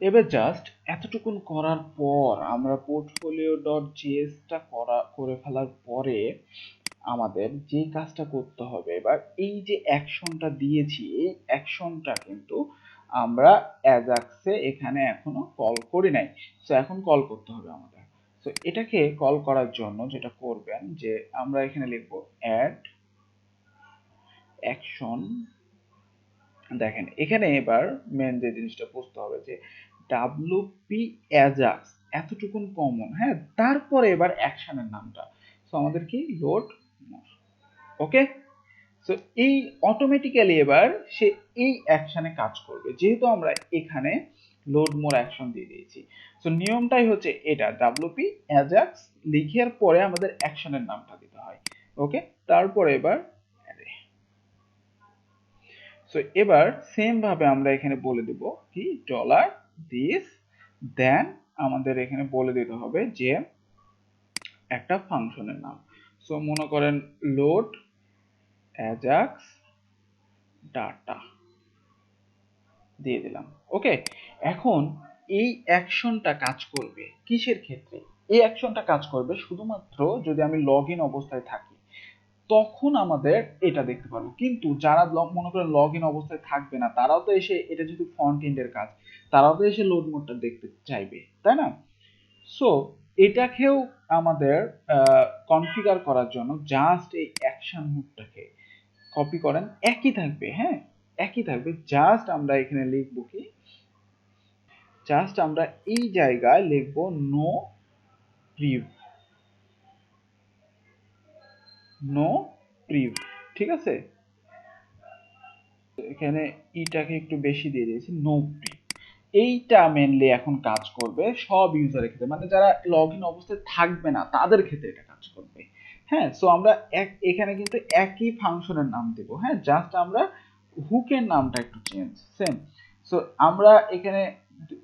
এবার জাস্ট এতটুকুন করার পর আমরা portfolio.js-টা করে ফেলার পরে আমাদের যে কাজটা করতে হবে, এবার এই যে অ্যাকশনটা দিয়েছি এই অ্যাকশনটা কিন্তু আমরা অ্যাজাক্সে এখানে এখনো কল করি নাই, তো এখন কল করতে হবে আমাদের। তো এটাকে কল করার জন্য যেটা করবেন যে আমরা এখানে লিখবো অ্যাড অ্যাকশন। দেখেন এখানে এবার মেন যে জিনিসটা বুঝতে হবে যে ডাব্লিউপি অ্যাজাক্স এতটুকুন কমন, হ্যাঁ, তারপরে এবার অ্যাকশনের নামটা, তো আমাদের কি লোড মোর। ওকে, সো এই অটোমেটিক্যালি এবার সে এই অ্যাকশনে কাজ করবে যেহেতু আমরা এখানে লোড মোর অ্যাকশন দিয়ে দিয়েছি। সো নিয়মটাই হচ্ছে এটা, ডাব্লিউপি অ্যাজাক্স লিখার পরে আমাদের অ্যাকশনের নামটা দিতে হয়। ওকে, তারপরে এবার সো এবার সেম ভাবে আমরা এখানে বলে দেব কি ডলার দিস, দেন আমাদের এখানে বলে দিতে হবে যে একটা ফাংশনের নাম। সো মনে করেন লোড অ্যাজাক্স ডাটা দিয়ে দিলাম। ওকে, এখন এই অ্যাকশনটা কাজ করবে কিসের ক্ষেত্রে? এই অ্যাকশনটা কাজ করবে শুধুমাত্র যদি আমি লগ ইন অবস্থায় থাকি, তখন আমাদের এটা দেখতে পারবো। কিন্তু যারা মনে করেন লগ ইন অবস্থায় থাকবে না, তারাও তো এসে, এটা যেহেতু ফ্রন্ট এন্ডের কাজ, তারাও তো এসে লোড মোডটা দেখতে চাইবে, তাই না? সো এটাকেও আমাদের কনফিগার করার জন্য জাস্ট এই অ্যাকশন মোডটাকে কপি করেন, একই থাকবে, হ্যাঁ একই থাকবে। জাস্ট আমরা এখানে লিখবো কি, জাস্ট আমরা এই জায়গায় লিখবো নো প্রিভ, নো প্রিভ, ঠিক আছে? এখানে ইটাকে একটু বেশি দিয়ে দিয়েছি, নো প্রিভ। এইটা মেনলি এখন কাজ করবে সব ইউজারের ক্ষেত্রে, মানে যারা লগ ইন অবস্থায় থাকবে না তাদের ক্ষেত্রে এটা কাজ করবে। হ্যাঁ, সো আমরা এখানে কিন্তু একই ফাংশনের নাম দেব, হ্যাঁ, জাস্ট আমরা হুকের নামটা একটু চেঞ্জ সেম। সো আমরা এখানে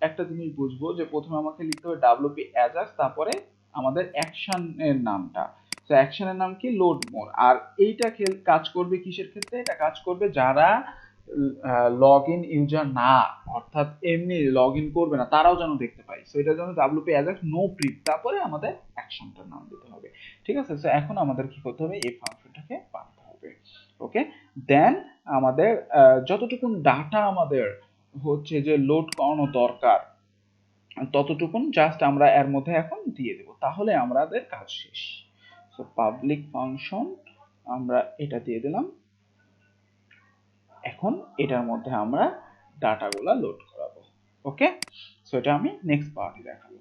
একটা জিনিস বুঝবো যে প্রথমে আমাকে লিখতে হবে ডাব্লিউপি অ্যাজাক্স, তারপরে আমাদের অ্যাকশনের নামটা। তো অ্যাকশনের নাম কি লোড মোর। আর এইটা কাজ করবে কিসের ক্ষেত্রে? এটা কাজ করবে যারা লগ ইন ইউজার না, অর্থাৎ এমনি লগ ইন করবে না, তারাও যেন দেখতে পাই। সো এটার জন্য ডাব্লিউপি অ্যাজাক্স নো প্রিভ, তারপরে আমাদের অ্যাকশনটার নাম দিতে হবে, ঠিক আছে? সো এখন আমাদের কি করতে হবে, এই ফাংশনটাকে পাঠাতে হবে। ওকে, দেন আমাদের যতটুকুন ডাটা আমাদের হচ্ছে যে লোড করানো দরকার ততটুকুন জাস্ট আমরা এর মধ্যে এখন দিয়ে দেব, তাহলে আমাদের কাজ শেষ। সো পাবলিক ফাংশন আমরা এটা দিয়ে দিলাম, এখন এটার মধ্যে আমরা ডাটাগুলা লোড করাবো। ওকে, সো এটা আমি নেক্সট পার্টে দেখাবো।